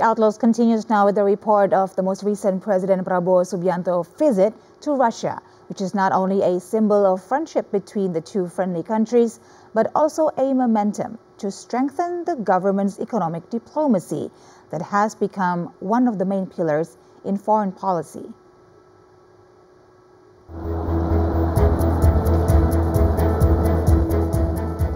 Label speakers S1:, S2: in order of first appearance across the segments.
S1: Outlook continues now with the report of the most recent President Prabowo Subianto visit to Russia, which is not only a symbol of friendship between the two friendly countries, but also a momentum to strengthen the government's economic diplomacy that has become one of the main pillars in foreign policy.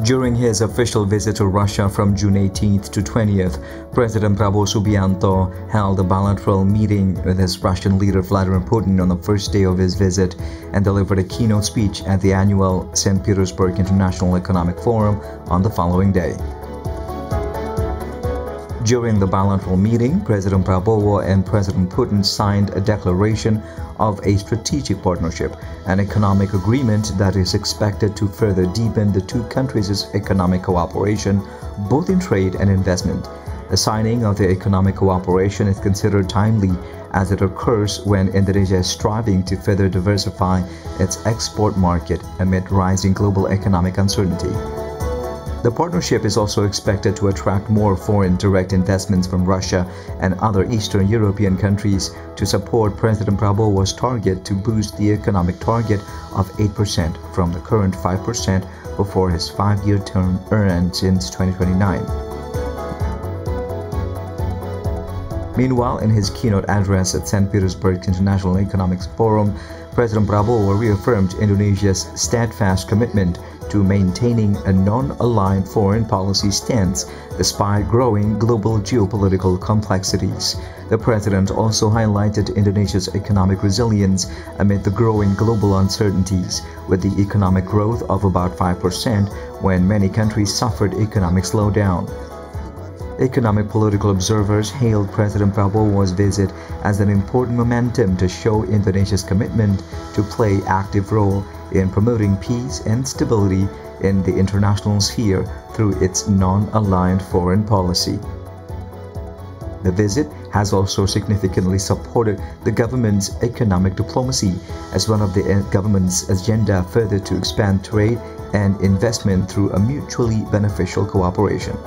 S2: During his official visit to Russia from June 18th to 20th, President Prabowo Subianto held a bilateral meeting with his Russian leader Vladimir Putin on the first day of his visit and delivered a keynote speech at the annual St. Petersburg International Economic Forum on the following day. During the bilateral meeting, President Prabowo and President Putin signed a declaration of a strategic partnership, an economic agreement that is expected to further deepen the two countries' economic cooperation, both in trade and investment. The signing of the economic cooperation is considered timely as it occurs when Indonesia is striving to further diversify its export market amid rising global economic uncertainty. The partnership is also expected to attract more foreign direct investments from Russia and other Eastern European countries to support President Prabowo's target to boost the economic target of 8% from the current 5% before his 5-year term ends in 2029. Meanwhile, in his keynote address at St. Petersburg International Economic Forum, President Prabowo reaffirmed Indonesia's steadfast commitment to maintaining a non-aligned foreign policy stance despite growing global geopolitical complexities. The president also highlighted Indonesia's economic resilience amid the growing global uncertainties, with the economic growth of about 5% when many countries suffered economic slowdown. Economic political observers hailed President Prabowo's visit as an important momentum to show Indonesia's commitment to play an active role in promoting peace and stability in the international sphere through its non-aligned foreign policy. The visit has also significantly supported the government's economic diplomacy as one of the government's agenda further to expand trade and investment through a mutually beneficial cooperation.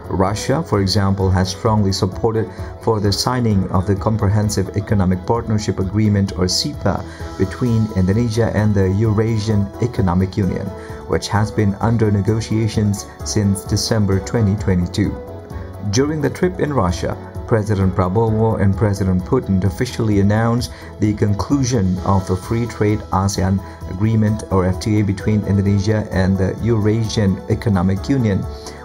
S2: Russia, for example, has strongly supported for the signing of the Comprehensive Economic Partnership Agreement or CEPA between Indonesia and the Eurasian Economic Union, which has been under negotiations since December 2022. During the trip in Russia, President Prabowo and President Putin officially announced the conclusion of the Free Trade ASEAN Agreement or FTA between Indonesia and the Eurasian Economic Union,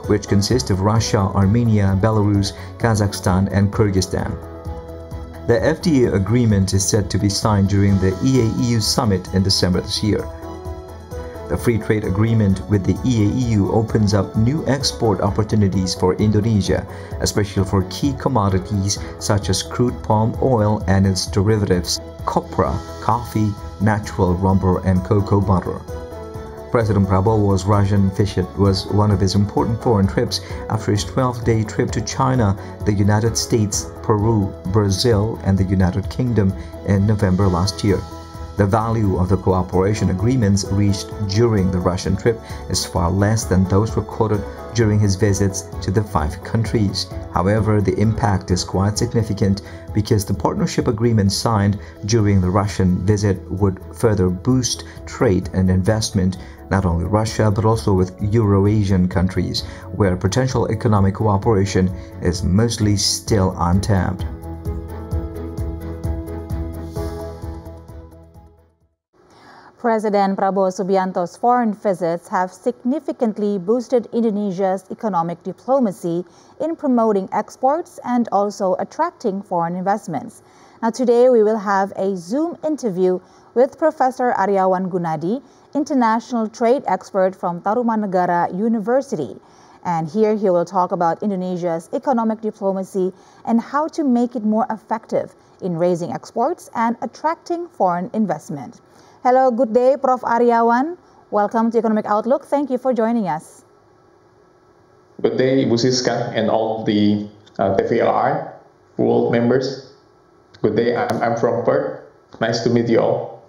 S2: which consists of Russia, Armenia, Belarus, Kazakhstan, and Kyrgyzstan. The FTA agreement is set to be signed during the EAEU summit in December this year. The free trade agreement with the EAEU opens up new export opportunities for Indonesia, especially for key commodities such as crude palm oil and its derivatives, copra, coffee, natural rubber, and cocoa butter. President Prabowo's Russian visit was one of his important foreign trips after his 12-day trip to China, the United States, Peru, Brazil, and the United Kingdom in November last year. The value of the cooperation agreements reached during the Russian trip is far less than those recorded during his visits to the 5 countries. However, the impact is quite significant because the partnership agreement signed during the Russian visit would further boost trade and investment, not only Russia but also with Eurasian countries, where potential economic cooperation is mostly still untapped.
S1: President Prabowo Subianto's foreign visits have significantly boosted Indonesia's economic diplomacy in promoting exports and also attracting foreign investments. Now today we will have a Zoom interview with Professor Ariawan Gunadi, international trade expert from Tarumanagara University. And here he will talk about Indonesia's economic diplomacy and how to make it more effective in raising exports and attracting foreign investment. Hello, good day, Prof. Ariawan. Welcome to Economic Outlook. Thank you for joining us.
S3: Good day, Ibu Siska and all the TVLR world members. Good day, I'm from Perth. Nice to meet you all.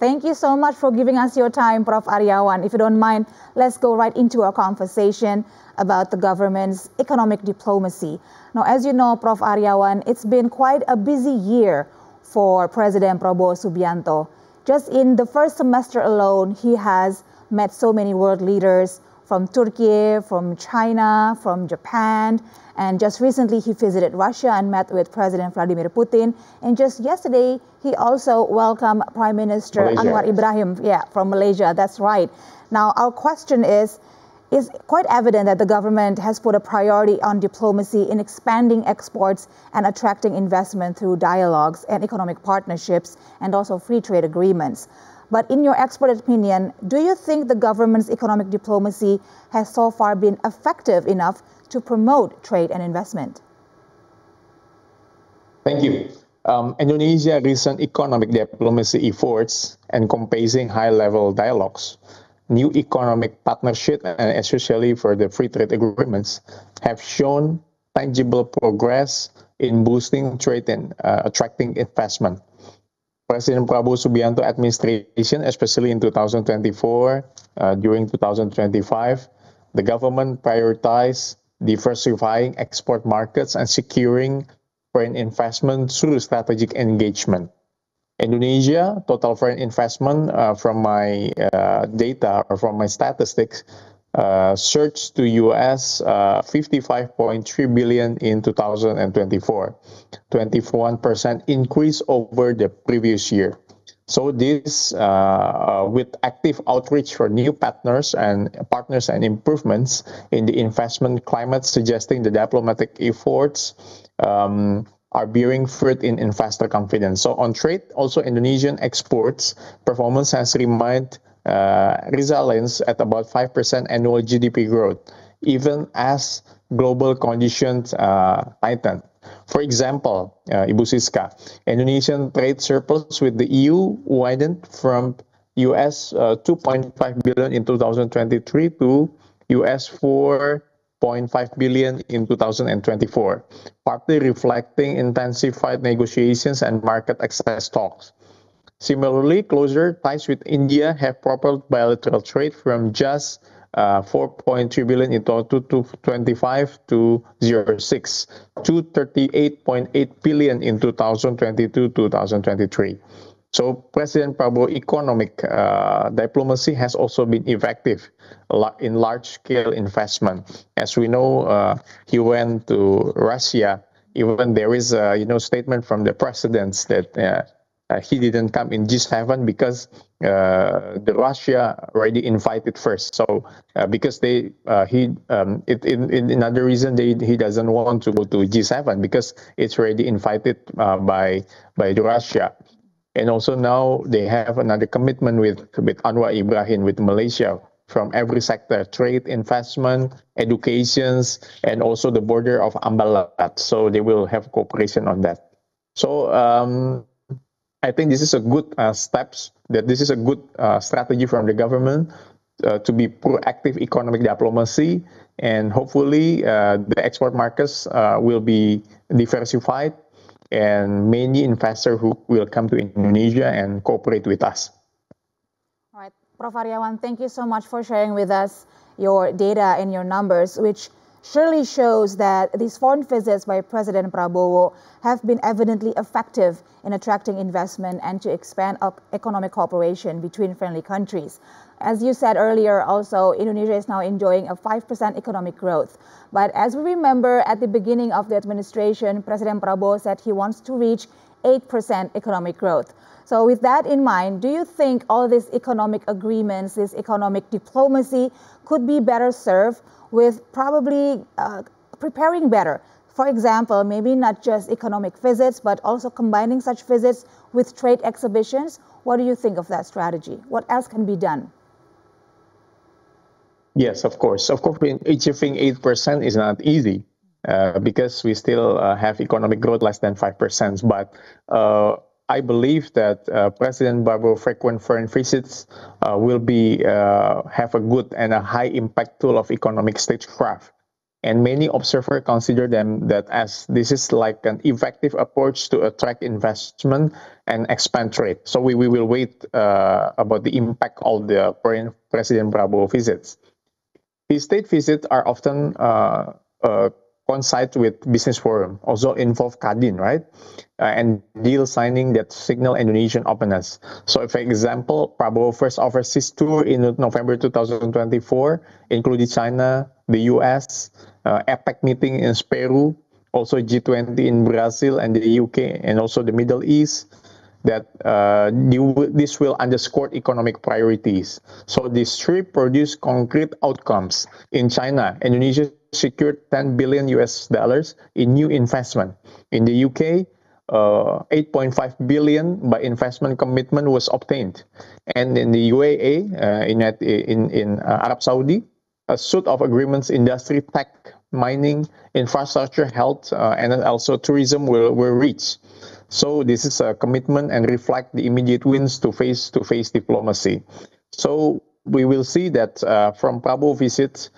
S1: Thank you so much for giving us your time, Prof. Ariawan. If you don't mind, let's go right into our conversation about the government's economic diplomacy. Now, as you know, Prof. Ariawan, it's been quite a busy year for President Prabowo Subianto. Just in the first semester alone, he has met so many world leaders from Turkey, from China, from Japan, and just recently he visited Russia and met with President Vladimir Putin. And just yesterday, he also welcomed Prime Minister Anwar Ibrahim from Malaysia. That's right. Now, our question is quite evident that the government has put a priority on diplomacy in expanding exports and attracting investment through dialogues and economic partnerships and also free trade agreements. But in your expert opinion, do you think the government's economic diplomacy has so far been effective enough to promote trade and investment?
S3: Thank you. Indonesia's recent economic diplomacy efforts encompassing high-level dialogues, new economic partnerships, and especially for the free trade agreements, have shown tangible progress in boosting trade and attracting investment. President Prabowo Subianto administration, especially in 2024, during 2025, the government prioritized diversifying export markets and securing foreign investment through strategic engagement. Indonesia, total foreign investment from my data or from my statistics, surged to US 55.3 billion in 2024, 21% increase over the previous year. So this, with active outreach for new partners and improvements in the investment climate, suggesting the diplomatic efforts are bearing fruit in investor confidence. So on trade, also Indonesian exports performance has remained resilience at about 5% annual GDP growth, even as global conditions tighten. For example, Ibu Siska, Indonesian trade surplus with the EU widened from US 2.5 billion in 2023 to US 4.5 billion in 2024, partly reflecting intensified negotiations and market access talks. Similarly, closer ties with India have propelled bilateral trade from just 4.3 billion in 2025 to 06 to 38.8 billion in 2022-2023. So President Prabowo economic diplomacy has also been effective in large-scale investment. As we know, he went to Russia. Even there is a statement from the presidents that he didn't come in G7 because the Russia already invited first. So because another reason he doesn't want to go to G7 because it's already invited by the Russia. And also now they have another commitment with Anwar Ibrahim, with Malaysia, from every sector: trade, investment, educations, and also the border of Ambalat. So they will have cooperation on that. So I think this is a good steps, that this is a good strategy from the government to be proactive economic diplomacy, and hopefully the export markets will be diversified and many investors who will come to Indonesia and cooperate with us.
S1: All right, Prof. Ariawan, thank you so much for sharing with us your data and your numbers, which surely shows that these foreign visits by President Prabowo have been evidently effective in attracting investment and to expand economic cooperation between friendly countries. As you said earlier, also, Indonesia is now enjoying a 5% economic growth. But as we remember, at the beginning of the administration, President Prabowo said he wants to reach 8% economic growth. So with that in mind, do you think all these economic agreements, this economic diplomacy could be better served with probably preparing better? For example, maybe not just economic visits, but also combining such visits with trade exhibitions. What do you think of that strategy? What else can be done?
S3: Yes, of course. Of course, achieving 8% is not easy because we still have economic growth less than 5%. But I believe that President Prabowo frequent foreign visits will be have a good and a high impact tool of economic statecraft And many observers consider them that as this is like an effective approach to attract investment and expand trade. So we will wait about the impact of the President Prabowo visits. His state visits are often coincide with business forum, also involve Kadin, right? And deal signing that signal Indonesian openness. So, for example, Prabowo first overseas tour in November 2024 included China, the US, APEC meeting in Peru, also G20 in Brazil and the UK, and also the Middle East. That this will underscore economic priorities. So this trip produced concrete outcomes. In China, Indonesia secured 10 billion US dollars in new investment. In the UK, 8.5 billion by investment commitment was obtained. And in the UAE, in Arab Saudi, a suite of agreements, industry, tech, mining, infrastructure, health, and also tourism were reached. So this is a commitment and reflect the immediate wins to face-to-face diplomacy. So we will see that from Prabowo visits,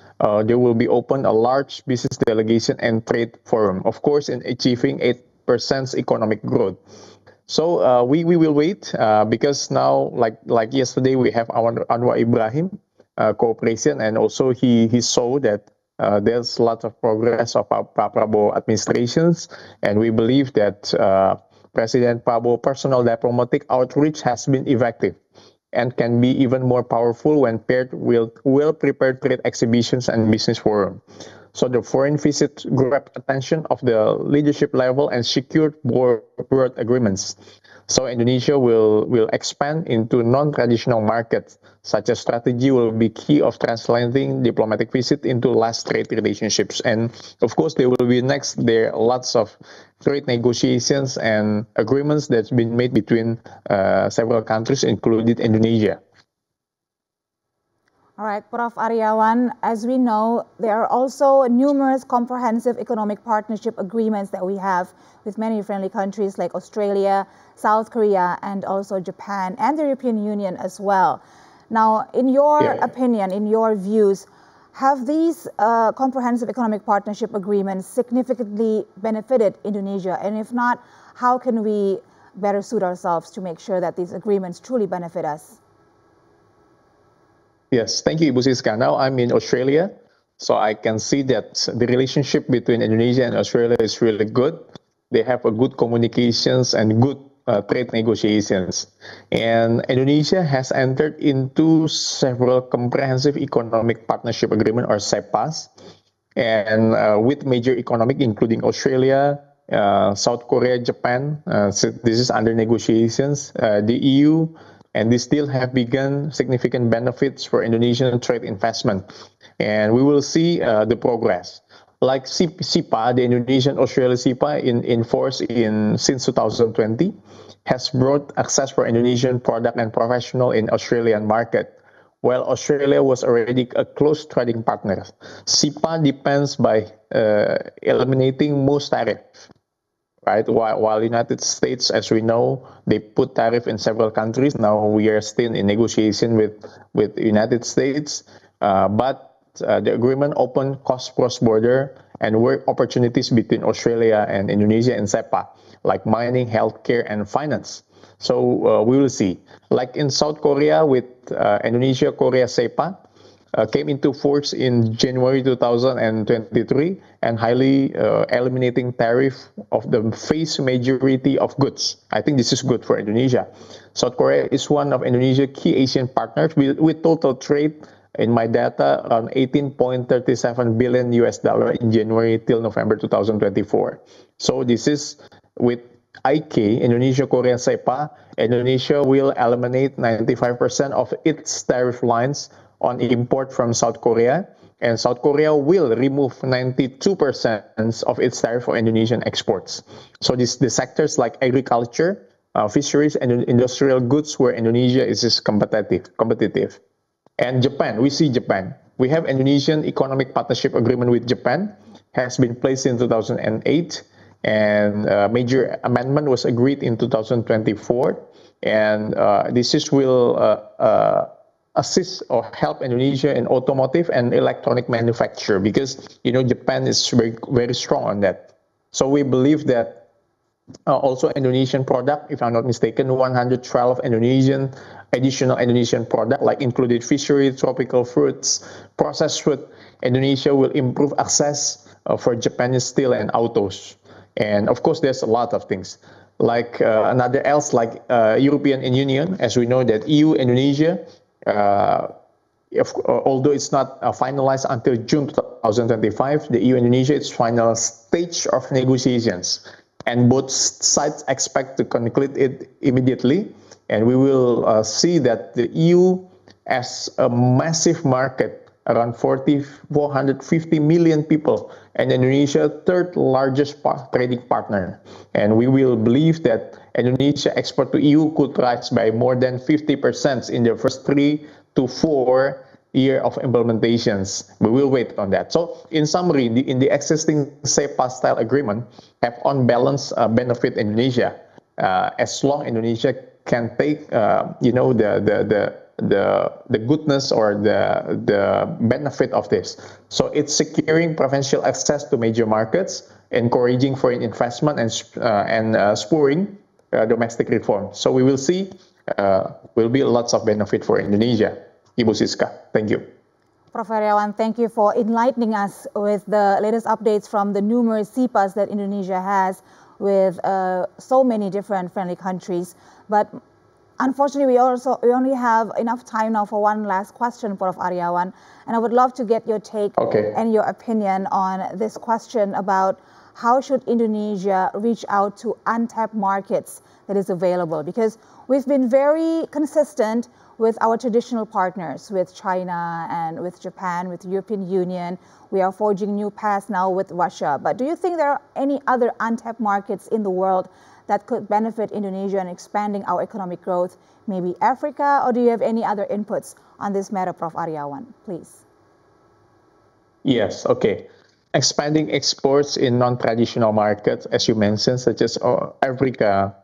S3: there will be open a large business delegation and trade forum, of course, in achieving 8% economic growth. So we will wait because now, like yesterday, we have Anwar Ibrahim cooperation, and also he saw that there's a lot of progress of our Prabowo administrations, and we believe that President Prabowo personal diplomatic outreach has been effective and can be even more powerful when paired with well-prepared trade exhibitions and business forum. So the foreign visit grabbed attention of the leadership level and secured broad agreements. So Indonesia will expand into non-traditional markets. Such a strategy will be key of translating diplomatic visit into lasting trade relationships. And of course, there will be there are lots of trade negotiations and agreements that's been made between several countries, including Indonesia.
S1: All right, Prof. Ariawan, as we know, there are also numerous comprehensive economic partnership agreements that we have with many friendly countries like Australia, South Korea, and also Japan and the European Union as well. Now, in your opinion, in your views, have these comprehensive economic partnership agreements significantly benefited Indonesia? And if not, how can we better suit ourselves to make sure that these agreements truly benefit us?
S3: Yes, thank you, Ibu Siska. Now I'm in Australia, so I can see that the relationship between Indonesia and Australia is really good. They have a good communications and good trade negotiations. And Indonesia has entered into several comprehensive economic partnership agreement, or CEPAs, and with major economic, including Australia, South Korea, Japan. So this is under negotiations. The EU, and they still have begun significant benefits for Indonesian trade investment. And we will see the progress. Like CIPA, the Indonesian-Australia CIPA in force since 2020, has brought access for Indonesian product and professional in Australian market. While Australia was already a close trading partner, CIPA depends by eliminating most tariff. Right, while United States, as we know, they put tariff in several countries. Now we are still in negotiation with United States, but the agreement opened cost cross-border and work opportunities between Australia and Indonesia in CEPA, like mining, healthcare, and finance. So we will see. Like in South Korea with Indonesia-Korea CEPA, came into force in January 2023 and highly eliminating tariff of the vast majority of goods. I think this is good for Indonesia. South Korea is one of Indonesia's key Asian partners with total trade, in my data, around 18.37 billion US dollar in January till November 2024. So this is with IK, Indonesia-Korea CEPA, Indonesia will eliminate 95% of its tariff lines on import from South Korea, and South Korea will remove 92% of its tariff for Indonesian exports. So the sectors like agriculture, fisheries, and industrial goods where Indonesia is competitive. And Japan, we see Japan. We have Indonesian Economic Partnership Agreement with Japan, has been placed in 2008, and a major amendment was agreed in 2024, and will assist or help Indonesia in automotive and electronic manufacture, because Japan is very, very strong on that. So we believe that also Indonesian product, if I'm not mistaken, 112 additional Indonesian product, like included fishery, tropical fruits, processed food. Indonesia will improve access for Japanese steel and autos. And of course, there's a lot of things. Like another else, like European Union, as we know that EU, Indonesia, although it's not finalized until June 2025, the EU-Indonesia is final stage of negotiations. And both sides expect to conclude it immediately. And we will see that the EU as a massive market, around 450 million people, and Indonesia, third largest trading partner. And we will believe that Indonesia export to EU could rise by more than 50% in the first 3 to 4 year of implementations. We will wait on that. So in summary, in the existing CEPA-style agreement have on balance benefit Indonesia, as long Indonesia can take the goodness or the benefit of this. So it's securing preferential access to major markets, encouraging foreign investment, and spurring domestic reform. So we will see will be lots of benefit for Indonesia. Ibu Siska, thank you.
S1: Prof. Ariawan, thank you for enlightening us with the latest updates from the numerous CEPAs that Indonesia has with so many different friendly countries. But unfortunately, we only have enough time now for one last question, Prof. Ariawan, and I would love to get your take and your opinion on this question about how should Indonesia reach out to untapped markets that is available, because we've been very consistent with our traditional partners, with China and with Japan, with the European Union. We are forging new paths now with Russia. But do you think there are any other untapped markets in the world that could benefit Indonesia in expanding our economic growth, maybe Africa, or do you have any other inputs on this matter, Prof. Ariawan, please?
S3: Yes, okay. Expanding exports in non-traditional markets, as you mentioned, such as Africa,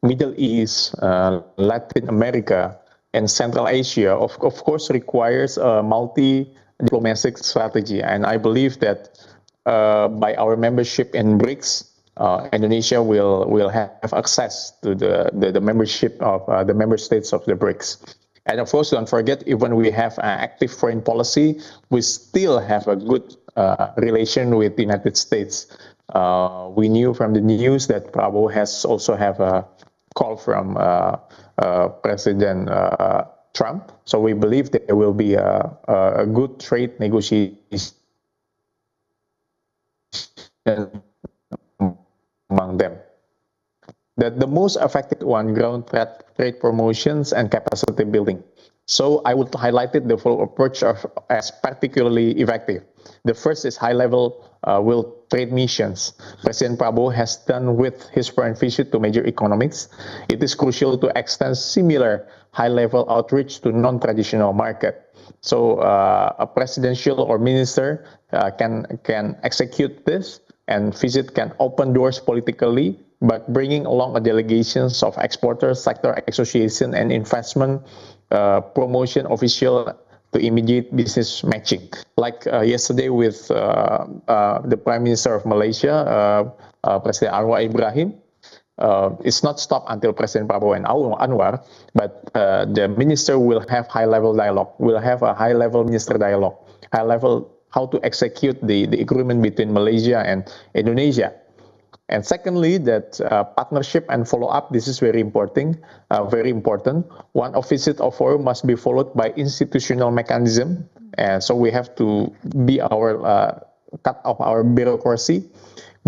S3: Middle East, Latin America, and Central Asia, of course, requires a multi-diplomatic strategy. And I believe that by our membership in BRICS, Indonesia will have access to the membership of the member states of the BRICS. And of course, don't forget, even we have an active foreign policy, we still have a good relation with the United States. We knew from the news that Prabowo has also have a call from President Trump. So we believe there will be a good trade negotiation among them. The most effective one, ground trade promotions and capacity building. So I would highlight the full approach as particularly effective. The first is high-level trade missions. President Prabowo has done with his foreign visit to major economies. It is crucial to extend similar high-level outreach to non-traditional market. So a presidential or minister can execute this, and visit can open doors politically, but bringing along a delegations of exporters, sector association, and investment promotion official to immediate business matching. Like yesterday with the Prime Minister of Malaysia, President Anwar Ibrahim, it's not stopped until President Prabowo and Anwar, but the minister will have high-level dialogue, will have a high-level minister dialogue, high-level how to execute the agreement between Malaysia and Indonesia. And secondly, that partnership and follow-up, this is very important. One of visit or forum must be followed by institutional mechanism. And so we have to be cut off our bureaucracy.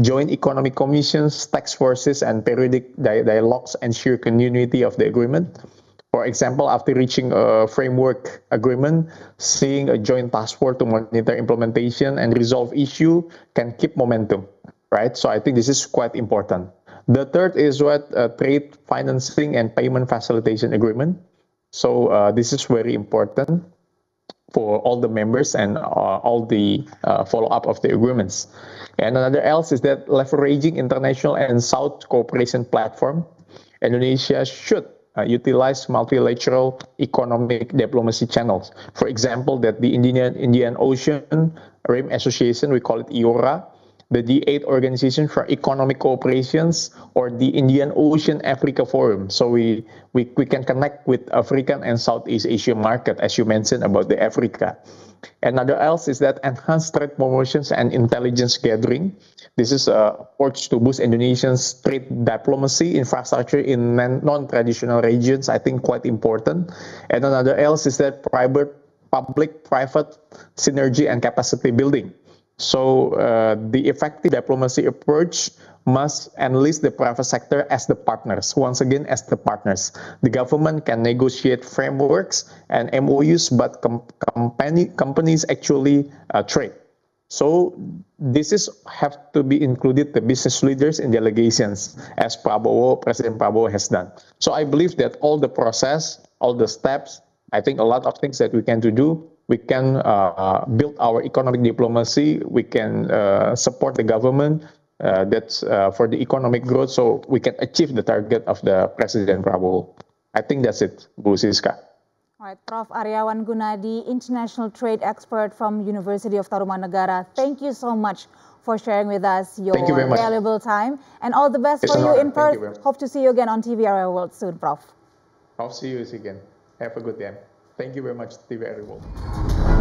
S3: Joint economic commissions, task forces, and periodic dialogues ensure continuity of the agreement. For example, after reaching a framework agreement, seeing a joint task force to monitor implementation and resolve issue can keep momentum. Right, so I think this is quite important. The third is trade financing and payment facilitation agreement. So this is very important for all the members and all the follow-up of the agreements. And another else is that leveraging international and South cooperation platform, Indonesia should utilize multilateral economic diplomacy channels. For example, that the Indian Ocean Rim Association, we call it IORA, the D8 Organization for Economic Cooperations, or the Indian Ocean Africa Forum. So we can connect with African and Southeast Asia market, as you mentioned about the Africa. Another else is that enhanced trade promotions and intelligence gathering. This is a approach to boost Indonesia's trade diplomacy infrastructure in non-traditional regions, I think quite important. And another else is that public-private synergy and capacity building. So the effective diplomacy approach must enlist the private sector as the partners. Once again, as the partners. The government can negotiate frameworks and MOUs, but companies actually trade. So this have to be included, the business leaders in delegations, as President Prabowo has done. So I believe that all the process, all the steps, I think a lot of things that we can do. We can build our economic diplomacy. We can support the government that's for the economic growth, so we can achieve the target of the President Prabowo. I think that's it, Bu Siska.
S1: All right, Prof. Ariawan Gunadi, international trade expert from University of Tarumanagara. Thank you so much for sharing with us your valuable time, and all the best for you in Perth. Hope to see you again on TV Area World soon, Prof.
S3: I'll see you again. Have a good day. Thank you very much, TV Area World.